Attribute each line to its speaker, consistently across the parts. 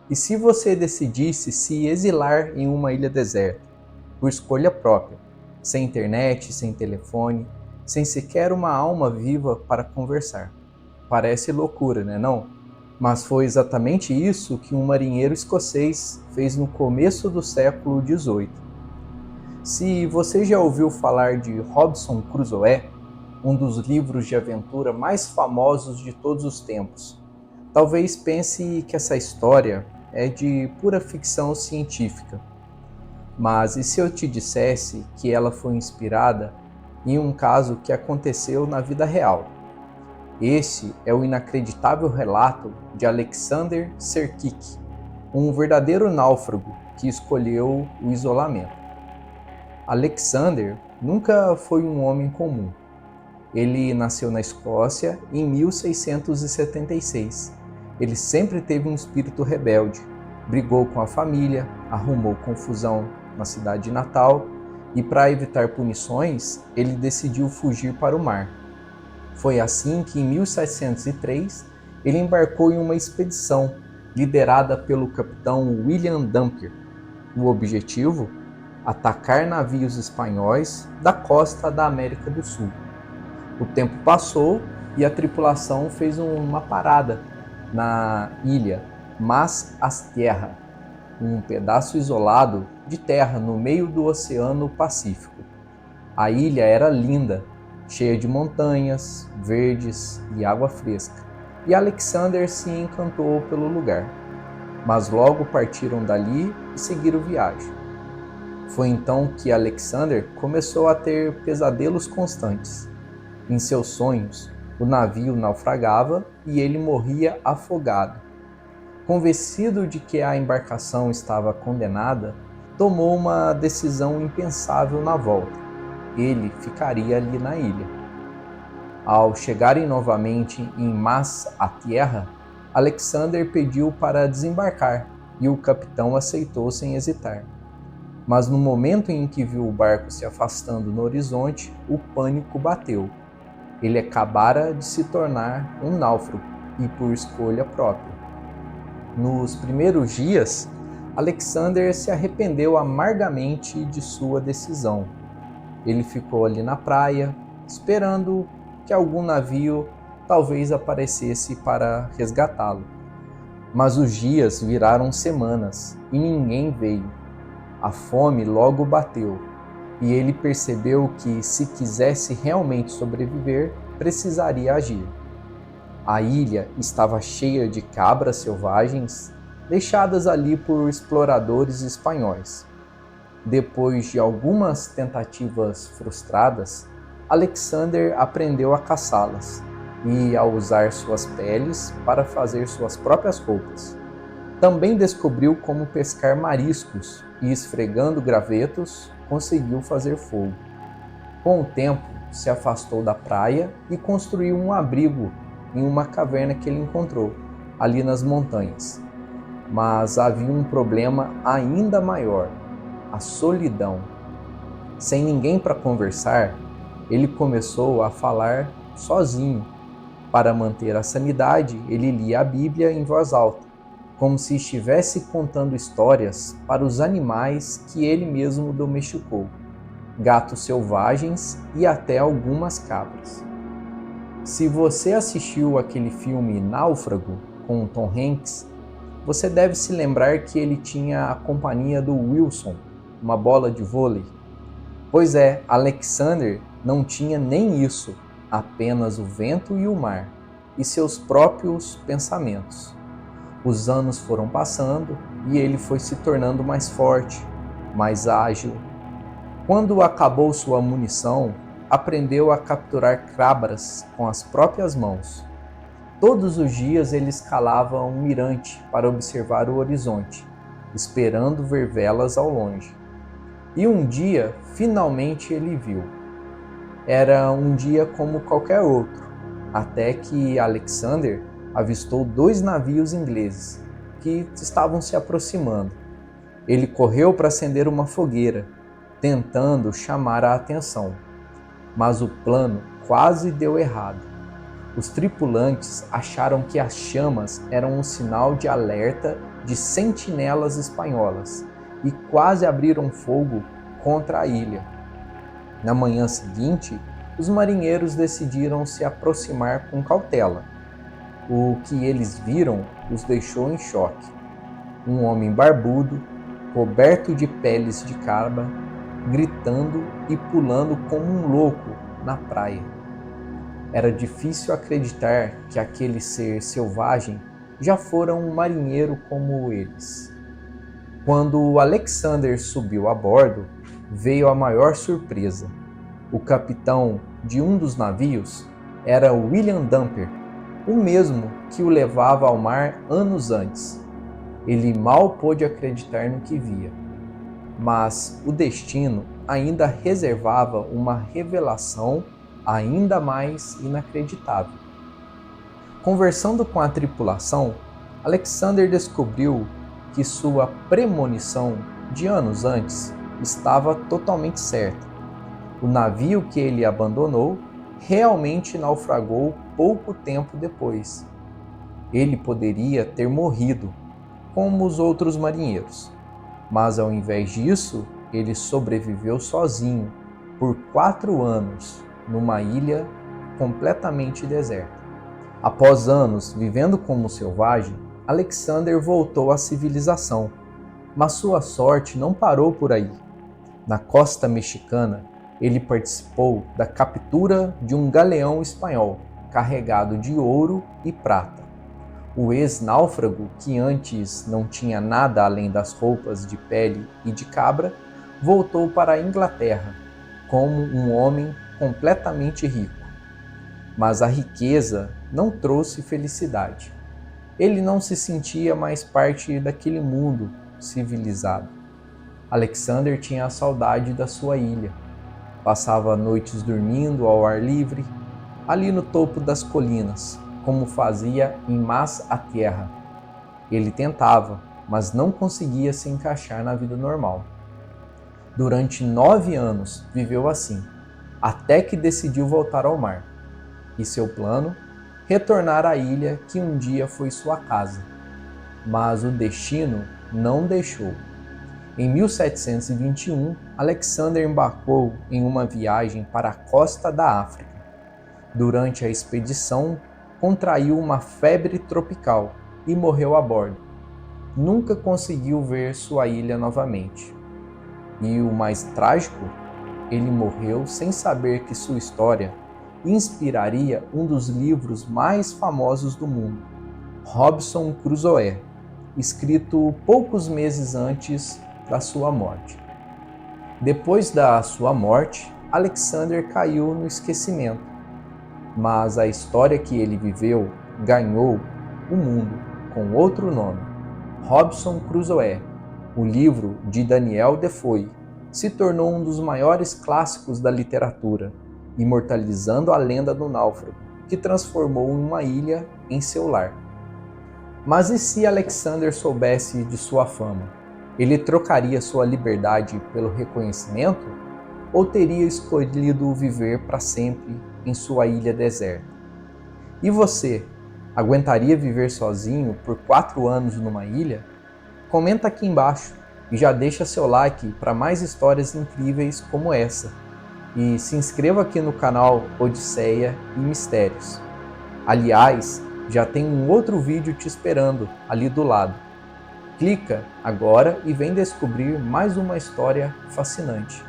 Speaker 1: E se você decidisse se exilar em uma ilha deserta, por escolha própria, sem internet, sem telefone, sem sequer uma alma viva para conversar? Parece loucura, né não? Mas foi exatamente isso que um marinheiro escocês fez no começo do século XVIII. Se você já ouviu falar de Robinson Crusoe, um dos livros de aventura mais famosos de todos os tempos, talvez pense que essa história é de pura ficção científica. Mas e se eu te dissesse que ela foi inspirada em um caso que aconteceu na vida real? Este é o inacreditável relato de Alexander Serkik, um verdadeiro náufrago que escolheu o isolamento. Alexander nunca foi um homem comum. Ele nasceu na Escócia em 1676. Ele sempre teve um espírito rebelde, brigou com a família, arrumou confusão na cidade natal e, para evitar punições, ele decidiu fugir para o mar. Foi assim que, em 1703, ele embarcou em uma expedição liderada pelo capitão William Dampier. O objetivo? Atacar navios espanhóis da costa da América do Sul. O tempo passou e a tripulação fez uma parada na ilha Mas Astierra, um pedaço isolado de terra no meio do Oceano Pacífico. A ilha era linda, cheia de montanhas, verdes e água fresca, e Alexander se encantou pelo lugar. Mas logo partiram dali e seguiram viagem. Foi então que Alexander começou a ter pesadelos constantes. Em seus sonhos, o navio naufragava e ele morria afogado. Convencido de que a embarcação estava condenada, tomou uma decisão impensável na volta. Ele ficaria ali na ilha. Ao chegarem novamente em Mas a Tierra, Alexander pediu para desembarcar e o capitão aceitou sem hesitar. Mas no momento em que viu o barco se afastando no horizonte, o pânico bateu. Ele acabara de se tornar um náufrago e por escolha própria. Nos primeiros dias, Alexander se arrependeu amargamente de sua decisão. Ele ficou ali na praia, esperando que algum navio talvez aparecesse para resgatá-lo. Mas os dias viraram semanas e ninguém veio. A fome logo bateu, e ele percebeu que, se quisesse realmente sobreviver, precisaria agir. A ilha estava cheia de cabras selvagens, deixadas ali por exploradores espanhóis. Depois de algumas tentativas frustradas, Alexander aprendeu a caçá-las e a usar suas peles para fazer suas próprias roupas. Também descobriu como pescar mariscos e, esfregando gravetos, conseguiu fazer fogo. Com o tempo, se afastou da praia e construiu um abrigo em uma caverna que ele encontrou, ali nas montanhas. Mas havia um problema ainda maior: a solidão. Sem ninguém para conversar, ele começou a falar sozinho. Para manter a sanidade, ele lia a Bíblia em voz alta, como se estivesse contando histórias para os animais que ele mesmo domesticou, gatos selvagens e até algumas cabras. Se você assistiu aquele filme Náufrago com Tom Hanks, você deve se lembrar que ele tinha a companhia do Wilson, uma bola de vôlei. Pois é, Alexander não tinha nem isso, apenas o vento e o mar, e seus próprios pensamentos. Os anos foram passando e ele foi se tornando mais forte, mais ágil. Quando acabou sua munição, aprendeu a capturar cabras com as próprias mãos. Todos os dias ele escalava um mirante para observar o horizonte, esperando ver velas ao longe. E um dia, finalmente ele viu. Era um dia como qualquer outro, até que Alexander avistou 2 navios ingleses que estavam se aproximando. Ele correu para acender uma fogueira, tentando chamar a atenção, mas o plano quase deu errado. Os tripulantes acharam que as chamas eram um sinal de alerta de sentinelas espanholas e quase abriram fogo contra a ilha. Na manhã seguinte, os marinheiros decidiram se aproximar com cautela. O que eles viram os deixou em choque. Um homem barbudo, coberto de peles de cabra, gritando e pulando como um louco na praia. Era difícil acreditar que aquele ser selvagem já fora um marinheiro como eles. Quando Alexander subiu a bordo, veio a maior surpresa. O capitão de um dos navios era William Dumper, o mesmo que o levava ao mar anos antes. Ele mal pôde acreditar no que via. Mas o destino ainda reservava uma revelação ainda mais inacreditável. Conversando com a tripulação, Alexander descobriu que sua premonição de anos antes estava totalmente certa. O navio que ele abandonou realmente naufragou pouco tempo depois. Ele poderia ter morrido, como os outros marinheiros, mas ao invés disso, ele sobreviveu sozinho por 4 anos numa ilha completamente deserta. Após anos vivendo como selvagem, Alexander voltou à civilização, mas sua sorte não parou por aí. Na costa mexicana, ele participou da captura de um galeão espanhol carregado de ouro e prata. O ex-náufrago, que antes não tinha nada além das roupas de pele e de cabra, voltou para a Inglaterra como um homem completamente rico. Mas a riqueza não trouxe felicidade. Ele não se sentia mais parte daquele mundo civilizado. Alexander tinha a saudade da sua ilha. Passava noites dormindo ao ar livre, ali no topo das colinas, como fazia em Mas a Tierra. Ele tentava, mas não conseguia se encaixar na vida normal. Durante 9 anos viveu assim, até que decidiu voltar ao mar. E seu plano? Retornar à ilha que um dia foi sua casa. Mas o destino não deixou. Em 1721, Alexander embarcou em uma viagem para a costa da África. Durante a expedição, contraiu uma febre tropical e morreu a bordo. Nunca conseguiu ver sua ilha novamente. E o mais trágico, ele morreu sem saber que sua história inspiraria um dos livros mais famosos do mundo, Robinson Crusoe, escrito poucos meses antes da sua morte. Depois da sua morte, Alexander caiu no esquecimento, mas a história que ele viveu ganhou o mundo com outro nome, Robinson Crusoe. O livro de Daniel Defoe se tornou um dos maiores clássicos da literatura, imortalizando a lenda do náufrago, que transformou uma ilha em seu lar. Mas e se Alexander soubesse de sua fama? Ele trocaria sua liberdade pelo reconhecimento? Ou teria escolhido viver para sempre em sua ilha deserta? E você, aguentaria viver sozinho por 4 anos numa ilha? Comenta aqui embaixo e já deixa seu like para mais histórias incríveis como essa. E se inscreva aqui no canal Odisseia e Mistérios. Aliás, já tem um outro vídeo te esperando ali do lado. Clica agora e vem descobrir mais uma história fascinante.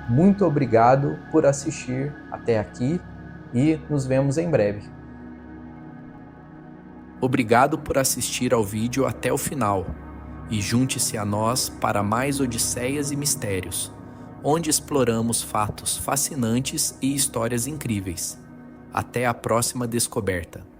Speaker 1: Muito obrigado por assistir até aqui e nos vemos em breve. Obrigado por assistir ao vídeo até o final e junte-se a nós para mais Odisseias e Mistérios, onde exploramos fatos fascinantes e histórias incríveis. Até a próxima descoberta.